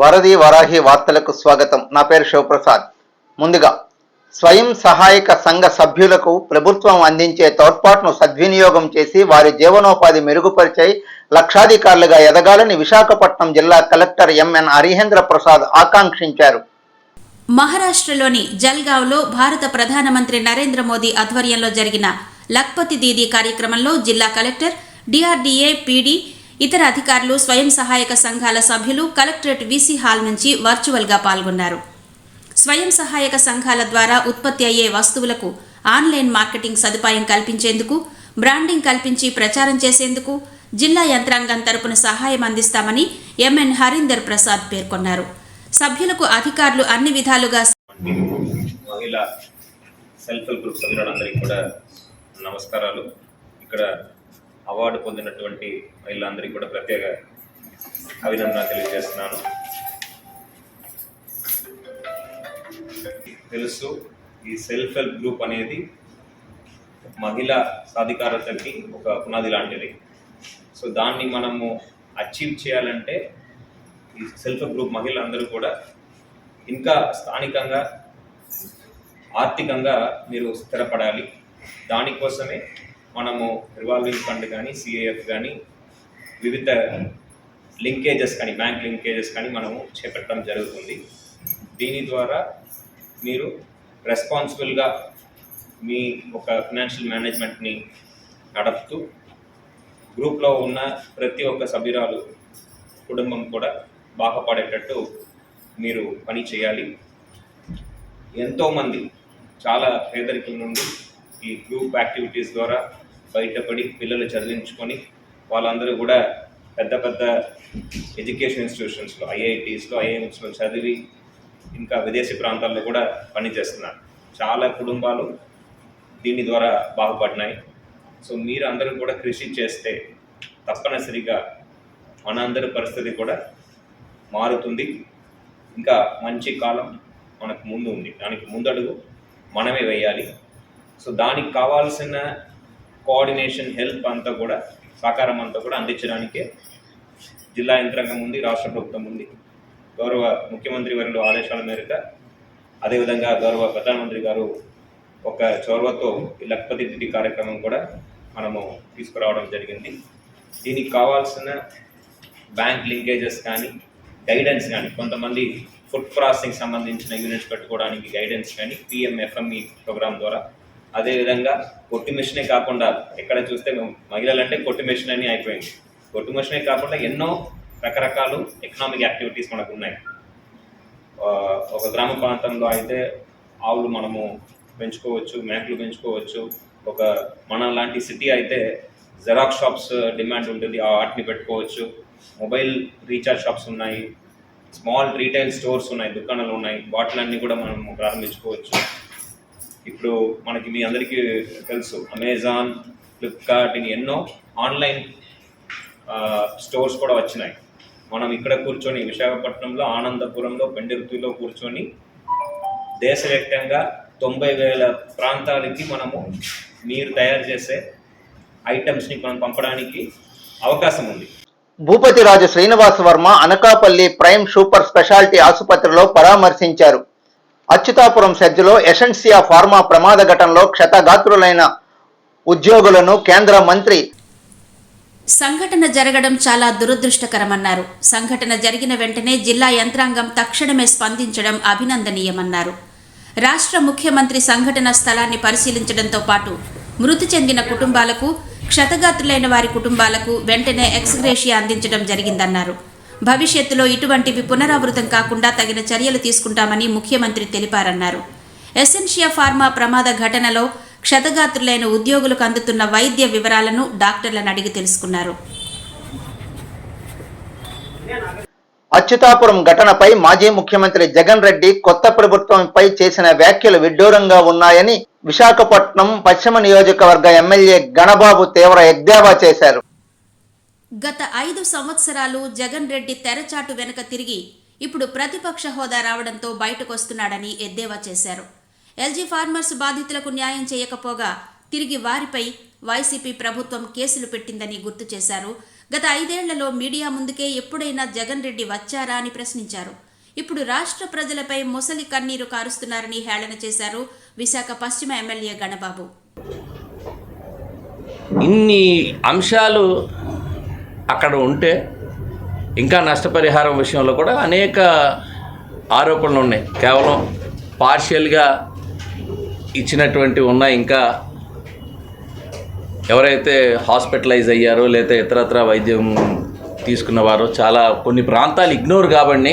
వరది వరాహి వార్తలకు స్వాగతం. నా పేరు శివప్రసాద్. ముందుగా స్వయం సహాయక సంఘ సభ్యులకు ప్రభుత్వం అందించే తోడ్పాటును సద్వినియోగం చేసి వారి జీవనోపాధి మెరుగుపరిచే లక్షాధికారులుగా ఎదగాలని విశాఖపట్నం జిల్లా కలెక్టర్ ఎంఎన్ హరిహేంద్ర ప్రసాద్ ఆకాంక్షించారు. మహారాష్ట్రలోని జల్గావ్లో భారత ప్రధానమంత్రి నరేంద్ర మోదీ ఆధ్వర్యంలో జరిగిన లఖ్పతి దీదీ కార్యక్రమంలో జిల్లా కలెక్టర్, డిఆర్డీఏ, పీడీ, ఇతర అధికారులు, స్వయం సహాయక సంఘాల సభ్యులు కలెక్టరేట్ వీసీ హాల్ నుంచి వర్చువల్గా పాల్గొన్నారు. స్వయం సహాయక సంఘాల ద్వారా ఉత్పత్తి అయ్యే వస్తువులకు ఆన్లైన్ మార్కెటింగ్ సదుపాయం కల్పించేందుకు, బ్రాండింగ్ కల్పించి ప్రచారం చేసేందుకు జిల్లా యంత్రాంగం తరపున సహాయం అందిస్తామని ఎంఎన్ హరీందర్ ప్రసాద్ పేర్కొన్నారు. సభ్యులకు అధికారులు అన్ని విధాలుగా మహిళా సెల్ఫ్ హెల్ప్ గ్రూప్ సభ్యులందరికీ కూడా నమస్కారాలు. ఇక్కడ అవార్డు పొందినటువంటి మహిళలందరికీ కూడా ప్రత్యేక అభినందన తెలియజేస్తున్నాను. తెలుసు, ఈ సెల్ఫ్ హెల్ప్ గ్రూప్ అనేది మహిళా సాధికారతకి ఒక పునాది లాంటిది. సో దాన్ని మనము అచీవ్ చేయాలంటే ఈ సెల్ఫ్ హెల్ప్ గ్రూప్ మహిళలందరూ కూడా ఇంకా స్థానికంగా ఆర్థికంగా మీరు స్థిరపడాలి. దానికోసమే మనము రివాల్వింగ్ ఫండ్ కానీ, సిఏఎఫ్ కానీ, వివిధ లింకేజెస్ కానీ, బ్యాంక్ లింకేజెస్ కానీ మనము చేపట్టడం జరుగుతుంది. దీని ద్వారా మీరు రెస్పాన్సిబుల్గా మీ ఒక ఫైనాన్షియల్ మేనేజ్మెంట్ని నడుపుతూ గ్రూప్లో ఉన్న ప్రతి ఒక్క సభ్యురాలు కుటుంబం కూడా బాగుపడేటట్టు మీరు పని చేయాలి. ఎంతోమంది చాలా పేదరికం నుండి ఈ గ్రూప్ యాక్టివిటీస్ ద్వారా బయటపడి పిల్లలు చదివించుకొని వాళ్ళందరూ కూడా పెద్ద పెద్ద ఎడ్యుకేషన్ ఇన్స్టిట్యూషన్స్లో, ఐఐటీస్లో, ఐఐఎమ్స్లో చదివి ఇంకా విదేశీ ప్రాంతాల్లో కూడా పనిచేస్తున్నారు. చాలా కుటుంబాలు దీని ద్వారా బాగుపడినాయి. సో మీరు అందరూ కూడా కృషి చేస్తే తప్పనిసరిగా మనందరి పరిస్థితి కూడా మారుతుంది. ఇంకా మంచి కాలం మనకు ముందు ఉంది. దానికి ముందడుగు మనమే వేయాలి. సో దానికి కావాల్సిన కోఆర్డినేషన్, హెల్ప్ అంతా కూడా, సహకారం అంతా కూడా అందించడానికే జిల్లా యంత్రాంగం ఉంది, రాష్ట్ర ప్రభుత్వం ఉంది. గౌరవ ముఖ్యమంత్రి వర్యుల ఆదేశాల మేరకు, అదేవిధంగా గౌరవ ప్రధానమంత్రి గారు ఒక చొరవతో ఈ లఖ్పతి దీదీ కార్యక్రమం కూడా మనము తీసుకురావడం జరిగింది. దీనికి కావాల్సిన బ్యాంక్ లింకేజెస్ కానీ, గైడెన్స్ కానీ, కొంతమంది ఫుడ్ ప్రాసెసింగ్ సంబంధించిన యూనిట్స్ పెట్టుకోవడానికి గైడెన్స్ కానీ పిఎంఎఫ్ఎంఈ ప్రోగ్రామ్ ద్వారా, అదేవిధంగా కొట్టు మిషనే కాకుండా, ఎక్కడ చూస్తే మహిళలంటే కొట్టు మిషన్ అని అయిపోయింది. కొట్టు మిషనే కాకుండా ఎన్నో రకరకాలు ఎకనామిక్ యాక్టివిటీస్ మనకు ఉన్నాయి. ఒక గ్రామ ప్రాంతంలో అయితే ఆవులు మనము పెంచుకోవచ్చు, మేకలు పెంచుకోవచ్చు. ఒక మన లాంటి సిటీ అయితే జెరాక్స్ షాప్స్ డిమాండ్ ఉంటుంది, వాటిని పెట్టుకోవచ్చు. మొబైల్ రీఛార్జ్ షాప్స్ ఉన్నాయి, స్మాల్ రీటైల్ స్టోర్స్ ఉన్నాయి, దుకాణాలు ఉన్నాయి. వాటిలన్నీ కూడా మనం ప్రారంభించుకోవచ్చు. ఇప్పుడు మనకి మీ అందరికీ తెలుసు, అమెజాన్, ఫ్లిప్కార్ట్, ఎన్నో ఆన్లైన్ స్టోర్స్ కూడా వచ్చినాయి. మనం ఇక్కడ కూర్చొని విశాఖపట్నంలో, ఆనందపురంలో, పెండుర్తిలో కూర్చొని దేశవ్యాప్తంగా 90,000 ప్రాంతాలకి మనము మీరు తయారు చేసే ఐటమ్స్ని మనం పంపడానికి అవకాశం ఉంది. Bhupathiraju Srinivasa Varma Anakapalli prime super speciality ఆసుపత్రిలో పరామర్శించారు. అచ్యుతాపురం సెజ్లో ఎసెన్సియా ఫార్మా ప్రమాద ఘటనలో క్షతగాత్రులైన ఉద్యోగులను కేంద్ర మంత్రి సంఘటన జరగడం చాలా దురదృష్టకరమన్నారు. సంఘటన జరిగిన వెంటనే జిల్లా యంత్రాంగం తక్షణమే స్పందించడం అభినందనీయమన్నారు. రాష్ట్ర ముఖ్యమంత్రి సంఘటన స్థలాన్ని పరిశీలించడంతో పాటు మృతి చెందిన కుటుంబాలకు, క్షతగాత్రులైన వారి కుటుంబాలకు వెంటనే ఎక్స్గ్రేషియా అందించడం జరిగిందన్నారు. భవిష్యత్తులో ఇటువంటివి పునరావృతం కాకుండా తగిన చర్యలు తీసుకుంటామని ముఖ్యమంత్రి తెలిపారన్నారు. ఎసెన్షియా ఫార్మా ప్రమాద ఘటనలో క్షతగాత్రులైన ఉద్యోగులకు అందుతున్న వైద్య వివరాలను డాక్టర్లను అడిగి తెలుసుకున్నారు. అచ్యుతాపురం ఘటనపై మాజీ ముఖ్యమంత్రి జగన్ రెడ్డి కొత్త ప్రభుత్వంపై చేసిన వ్యాఖ్యలు విడ్డూరంగా ఉన్నాయని విశాఖపట్నం పశ్చిమ నియోజకవర్గ ఎమ్మెల్యే గణబాబు తీవ్ర ఎద్దేవా చేశారు. గత 5 సంవత్సరాలు జగన్ రెడ్డి తెరచాటు వెనుక తిరిగి ఇప్పుడు ప్రతిపక్ష హోదా రావడంతో బయటకొస్తున్నాడని ఎద్దేవా చేశారు. ఎల్జీ ఫార్మర్స్ బాధితులకు న్యాయం చేయకపోగా తిరిగి వారిపై వైసీపీ ప్రభుత్వం కేసులు పెట్టిందని గుర్తు చేశారు. గత 5 ఏళ్లలో మీడియా ముందుకే ఎప్పుడైనా జగన్ రెడ్డి వచ్చారా అని ప్రశ్నించారు. ఇప్పుడు రాష్ట్ర ప్రజలపై మొసలి కన్నీరు కారుస్తున్నారని హేళన చేశారు విశాఖ పశ్చిమ ఎమ్మెల్యే గణబాబు. ఇన్ని అంశాలు అక్కడ ఉంటే ఇంకా నష్టపరిహారం విషయంలో కూడా అనేక ఆరోపణలు ఉన్నాయి. కేవలం పార్షియల్గా ఇచ్చినటువంటి ఉన్నాయి. ఇంకా ఎవరైతే హాస్పిటలైజ్ అయ్యారో లేదా ఇతరత్ర వైద్యం తీసుకున్నవారో చాలా కొన్ని ప్రాంతాలు ఇగ్నోర్ కాబట్టి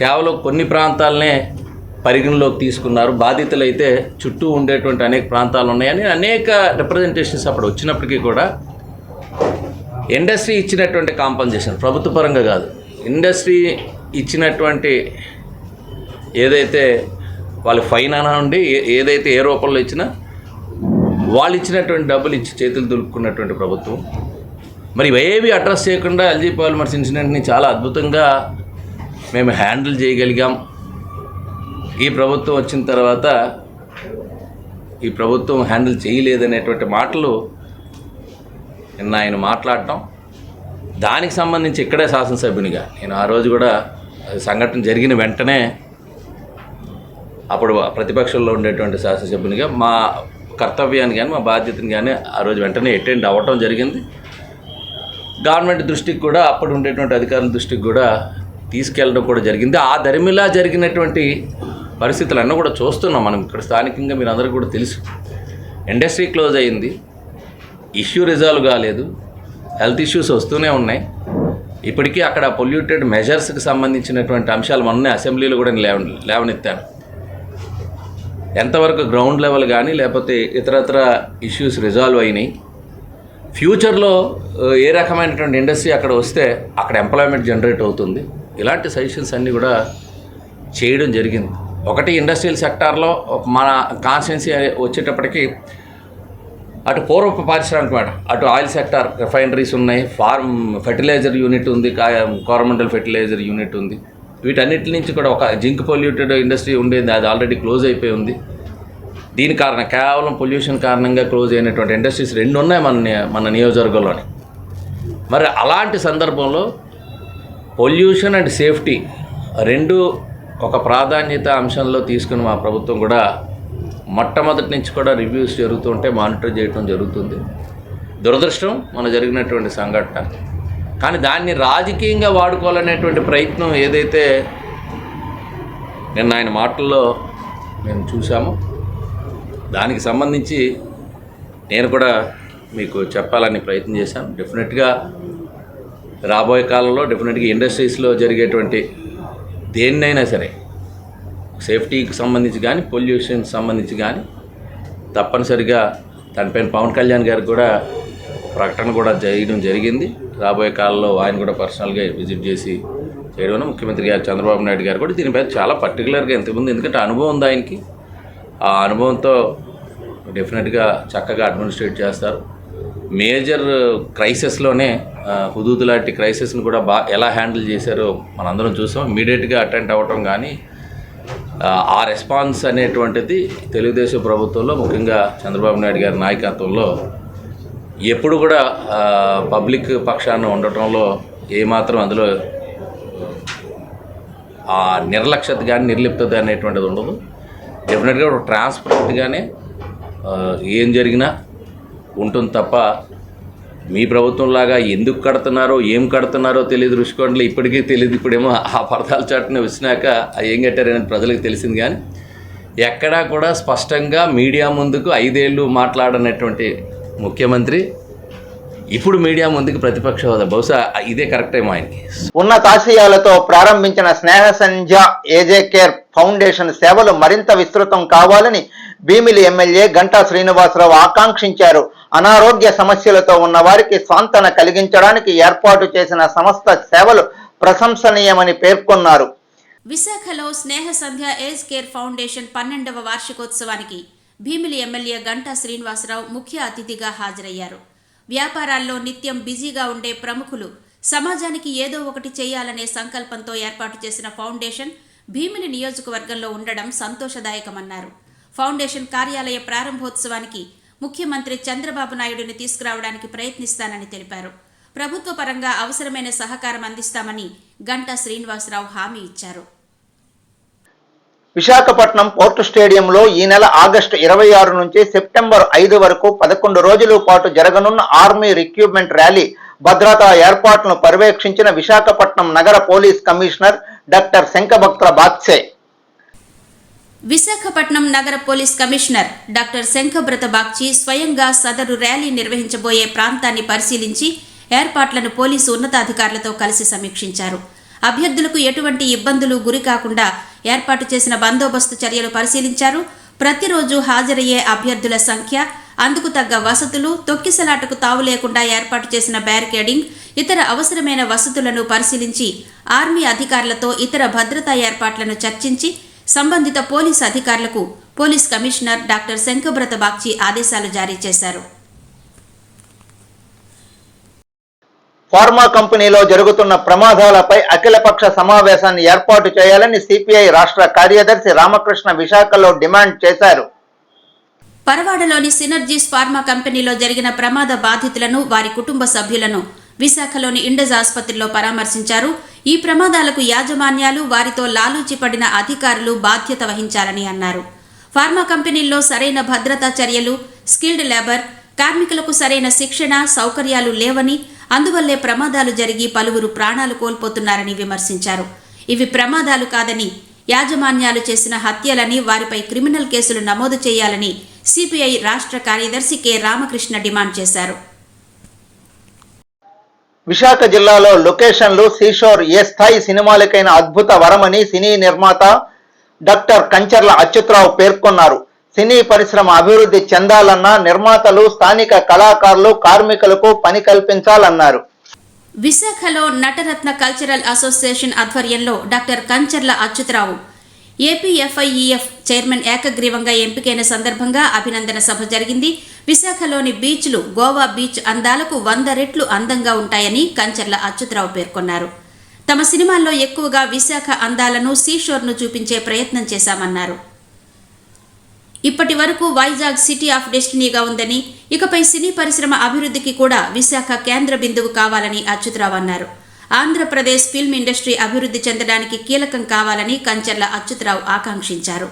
కేవలం కొన్ని ప్రాంతాలనే పరిగణలోకి తీసుకున్నారు. బాధితులు అయితే చుట్టూ ఉండేటువంటి అనేక ప్రాంతాలు ఉన్నాయని అనేక రిప్రజెంటేషన్స్ అప్పుడు వచ్చినప్పటికీ కూడా ఇండస్ట్రీ ఇచ్చినటువంటి కాంపన్సేషన్ ప్రభుత్వ పరంగా కాదు, ఇండస్ట్రీ ఇచ్చినటువంటి ఏదైతే వాళ్ళ ఫైన్ అనండి ఏదైతే ఏ రూపంలో ఇచ్చినా వాళ్ళు ఇచ్చినటువంటి డబ్బులు ఇచ్చి చేతులు దులుపుకున్నటువంటి ప్రభుత్వం మరి ఇవేవి అడ్రస్ చేయకుండా ఎల్జీ పాలిమర్స్ ఇన్సిడెంట్ని చాలా అద్భుతంగా మేము హ్యాండిల్ చేయగలిగాం. ఈ ప్రభుత్వం వచ్చిన తర్వాత ఈ ప్రభుత్వం హ్యాండిల్ చేయలేదనేటువంటి మాటలు నిన్న ఆయన మాట్లాడటం, దానికి సంబంధించి ఇక్కడే శాసనసభ్యునిగా నేను ఆ రోజు కూడా సంఘటన జరిగిన వెంటనే అప్పుడు ప్రతిపక్షంలో ఉండేటువంటి శాసనసభ్యునిగా మా కర్తవ్యాన్ని కానీ మా బాధ్యతని కానీ ఆ రోజు వెంటనే అటెండ్ అవ్వటం జరిగింది. గవర్నమెంట్ దృష్టికి కూడా అప్పుడు ఉండేటువంటి అధికారుల దృష్టికి కూడా తీసుకెళ్ళడం కూడా జరిగింది. ఆ దరిమిలా జరిగినటువంటి పరిస్థితులన్నీ కూడా చూస్తున్నాం మనం ఇక్కడ స్థానికంగా. మీరు అందరికీ కూడా తెలుసు, ఇండస్ట్రీ క్లోజ్ అయింది, ఇష్యూ రిజాల్వ్ కాలేదు, హెల్త్ ఇష్యూస్ వస్తూనే ఉన్నాయి. ఇప్పటికీ అక్కడ పొల్యూటెడ్ మెజర్స్కి సంబంధించినటువంటి అంశాలు మొన్నే అసెంబ్లీలో కూడా లేవనెత్తాను. ఎంతవరకు గ్రౌండ్ లెవెల్ కానీ లేకపోతే ఇతరత్ర ఇష్యూస్ రిజాల్వ్ అయినాయి, ఫ్యూచర్లో ఏ రకమైనటువంటి ఇండస్ట్రీ అక్కడ వస్తే అక్కడ ఎంప్లాయ్మెంట్ జనరేట్ అవుతుంది, ఇలాంటి సజెషన్స్ అన్నీ కూడా చేయడం జరిగింది. ఒకటి ఇండస్ట్రియల్ సెక్టార్లో మన కాన్స్టిట్యున్సీ వచ్చేటప్పటికి అటు పూర్వపు పారిశ్రామిక మాట, అటు ఆయిల్ సెక్టార్ రిఫైనరీస్ ఉన్నాయి, ఫెర్టిలైజర్ యూనిట్ ఉంది, కోరమండల్ ఫెర్టిలైజర్ యూనిట్ ఉంది. వీటన్నిటి నుంచి కూడా ఒక జింక్ పొల్యూటెడ్ ఇండస్ట్రీ ఉండేది, అది ఆల్రెడీ క్లోజ్ అయిపోయి ఉంది. దీని కారణం కేవలం పొల్యూషన్ కారణంగా క్లోజ్ అయినటువంటి ఇండస్ట్రీస్ 2 ఉన్నాయి మన నియోజకవర్గంలోని. మరి అలాంటి సందర్భంలో పొల్యూషన్ అండ్ సేఫ్టీ 2 ఒక ప్రాధాన్యత అంశంలో తీసుకుని మా ప్రభుత్వం కూడా మొట్టమొదటి నుంచి కూడా రివ్యూస్ జరుగుతుంటే మానిటర్ చేయడం జరుగుతుంది. దురదృష్టం మన జరిగినటువంటి సంఘటన, కానీ దాన్ని రాజకీయంగా వాడుకోవాలనేటువంటి ప్రయత్నం ఏదైతే నిన్న ఆయన మాటల్లో మేము చూసామో దానికి సంబంధించి నేను కూడా మీకు చెప్పాలని ప్రయత్నం చేశాను. డెఫినెట్గా రాబోయే కాలంలో డెఫినెట్గా ఇండస్ట్రీస్లో జరిగేటువంటి దేన్నైనా సరే సేఫ్టీకి సంబంధించి కానీ పొల్యూషన్కి సంబంధించి కానీ తప్పనిసరిగా దానిపైన పవన్ కళ్యాణ్ గారికి కూడా ప్రకటన కూడా చేయడం జరిగింది. రాబోయే కాలంలో ఆయన కూడా పర్సనల్గా విజిట్ చేసి చేయడం, ముఖ్యమంత్రి గారు చంద్రబాబు నాయుడు గారు కూడా దీనిపై చాలా పర్టికులర్గా ఎంతమంది, ఎందుకంటే అనుభవం ఉంది ఆయనకి, ఆ అనుభవంతో డెఫినెట్గా చక్కగా అడ్మినిస్ట్రేట్ చేస్తారు. మేజర్ క్రైసిస్లోనే హుదూద్ లాంటి క్రైసిస్ని కూడా ఎలా హ్యాండిల్ చేశారో మనందరం చూసాం. ఇమీడియట్గా అటెండ్ అవ్వటం కానీ ఆ రెస్పాన్స్ అనేటువంటిది తెలుగుదేశం ప్రభుత్వంలో ముఖ్యంగా చంద్రబాబు నాయుడు గారి నాయకత్వంలో ఎప్పుడు కూడా పబ్లిక్ పక్షాన ఉండటంలో ఏమాత్రం అందులో ఆ నిర్లక్ష్యత కానీ నిర్లిప్తత అనేటువంటిది ఉండదు. డెఫినెట్గా ట్రాన్స్పరెంట్గానే ఏం జరిగినా ఉంటుంది తప్ప మీ ప్రభుత్వంలాగా ఎందుకు కడుతున్నారో ఏం కడుతున్నారో తెలియదు, రుషికొండలు ఇప్పటికీ తెలియదు. ఇప్పుడేమో ఆ పరదాల చాటును వచ్చినాక ఏం కట్టారనేది ప్రజలకు తెలిసింది. కానీ ఎక్కడా కూడా స్పష్టంగా మీడియా ముందుకు 5 ఏళ్ళు మాట్లాడనటువంటి ముఖ్యమంత్రి ఇప్పుడు మీడియా ముందుకు ప్రతిపక్ష హోదా, బహుశా ఇదే కరెక్ట్ ఏమో ఆయనకి. ఉన్నతాశయాలతో ప్రారంభించిన స్నేహ సంధ్య ఏజే కేర్ ఫౌండేషన్ సేవలు మరింత విస్తృతం కావాలని భీమిలి ఎమ్మెల్యే గంటా శ్రీనివాసరావు ఆకాంక్షించారు. అనారోగ్య సమస్యలతో ఉన్న వారికి స్వాంతన కలిగించడానికి ఏర్పాటు చేసిన సంస్థ సేవలు ప్రశంసనీయమని పేర్కొన్నారు. విశాఖలో Sneha Sandhya age care foundation 12వ వార్షికోత్సవానికి భీమిలి ఎమ్మెల్యే గంటా శ్రీనివాసరావు ముఖ్య అతిథిగా హాజరయ్యారు. వ్యాపారాల్లో నిత్యం బిజీగా ఉండే ప్రముఖులు సమాజానికి ఏదో ఒకటి చేయాలనే సంకల్పంతో ఏర్పాటు చేసిన ఫౌండేషన్ భీమిలి నియోజకవర్గంలో ఉండడం సంతోషదాయకమన్నారు. ఫౌండేషన్ కార్యాలయ ప్రారంభోత్సవానికి ముఖ్యమంత్రి చంద్రబాబు నాయుడుని తీసుకురావడానికి ప్రయత్నిస్తానని తెలిపారు. ప్రభుత్వ పరంగా అవసరమైన సహకారం అందిస్తామని గంటా శ్రీనివాసరావు హామీ ఇచ్చారు. విశాఖపట్నం పోర్టు స్టేడియంలో ఈ నెల ఆగస్టు 26 నుంచి సెప్టెంబర్ 5 వరకు 11 రోజుల పాటు జరగనున్న ఆర్మీ రిక్రూట్మెంట్ ర్యాలీ భద్రతా ఏర్పాట్లను పర్యవేక్షించిన విశాఖపట్నం నగర పోలీస్ కమిషనర్ డాక్టర్ శంఖభక్త బాగ్చే. విశాఖపట్నం నగర police commissioner doctor Shankhabrata Bagchi స్వయంగా సదరు ర్యాలీ నిర్వహించబోయే ప్రాంతాన్ని పరిశీలించి ఏర్పాట్లను పోలీసు ఉన్నతాధికారులతో కలిసి సమీక్షించారు. అభ్యర్థులకు ఎటువంటి ఇబ్బందులు గురి కాకుండా ఏర్పాటు చేసిన బందోబస్తు చర్యలు పరిశీలించారు. ప్రతిరోజు హాజరయ్యే అభ్యర్థుల సంఖ్య, అందుకు తగ్గ వసతులు, తొక్కిసలాటకు తావు లేకుండా ఏర్పాటు చేసిన బ్యారికేడింగ్, ఇతర అవసరమైన వసతులను పరిశీలించి ఆర్మీ అధికారులతో ఇతర భద్రతా ఏర్పాట్లను చర్చించి సంబంధిత పోలీసు అధికారులకు police commissioner doctor Shankhabrata Bagchi ఆదేశాలు జారీ చేశారు. ఫార్మా కంపెనీలో జరుగుతున్న ప్రమాదాలపై అఖిలపక్ష సమావేశాన్ని ఏర్పాటు చేయాలని సిపిఐ రాష్ట్ర కార్యదర్శి రామకృష్ణ విశాఖలో డిమాండ్ చేశారు. పరవాడలోని సినర్జీస్ ఫార్మా కంపెనీలో జరిగిన ప్రమాద బాధితులను, వారి కుటుంబ సభ్యులను విశాఖలోని ఇండస్ ఆసుపత్రిలో పరామర్శించారు. ఈ ప్రమాదాలకు యాజమాన్యాలు, వారితో లాలూచి పడిన అధికారులు బాధ్యత వహించాలని అన్నారు. ఫార్మా కంపెనీల్లో సరైన భద్రతా చర్యలు, స్కిల్డ్ లేబర్, కార్మికులకు సరైన శిక్షణ, సౌకర్యాలు లేవని, అందువల్లే ప్రమాదాలు జరిగి పలువురు ప్రాణాలు కోల్పోతున్నారని విమర్శించారు. ఇవి ప్రమాదాలు కాదని, యాజమాన్యాలు చేసిన హత్యలని, వారిపై క్రిమినల్ కేసులు నమోదు చేయాలని సిపిఐ రాష్ట్ర కార్యదర్శి కె రామకృష్ణ డిమాండ్ చేశారు. విశాఖ జిల్లాలో లొకేషన్లు, సీషోర్ ఏ స్థాయి సినిమాలకైనా అద్భుత వరమని సినీ నిర్మాత డాక్టర్ కంచర్ల అచ్యుతరావు పేర్కొన్నారు. సినీ పరిశ్రమ అభివృద్ధి చెందాలన్నా నిర్మాతలు, స్థానిక కళాకారులు, కార్మికులకు పని కల్పించాలన్నారు. విశాఖలో నటరత్న కల్చరల్ అసోసియేషన్ ఆధ్వర్యంలో డాక్టర్ కంచర్ల అచ్యుతరావు ఏపీఎఫ్ఐఈఎఫ్ చైర్మన్ ఏకగ్రీవంగా ఎంపికైన సందర్భంగా అభినందన సభ జరిగింది. విశాఖలోని బీచ్లు గోవా బీచ్ అందాలకు 100 రెట్లు అందంగా ఉంటాయని కంచర్ల అచ్యుతరావు పేర్కొన్నారు. తమ సినిమాల్లో ఎక్కువగా విశాఖ అందాలను, సీషోర్ను చూపించే ప్రయత్నం చేశామన్నారు. ఇప్పటి వరకు వైజాగ్ సిటీ ఆఫ్ డెస్టినీగా ఉందని, ఇకపై సినీ పరిశ్రమ అభివృద్ధికి కూడా విశాఖ కేంద్ర బిందువు కావాలని అచ్యుతరావు అన్నారు. ఆంధ్రప్రదేశ్ ఫిల్మ్ ఇండస్ట్రీ అభివృద్ధి చెందడానికి కీలకం కావాలని కంచర్ల అచ్యుతరావు ఆకాంక్షించారు.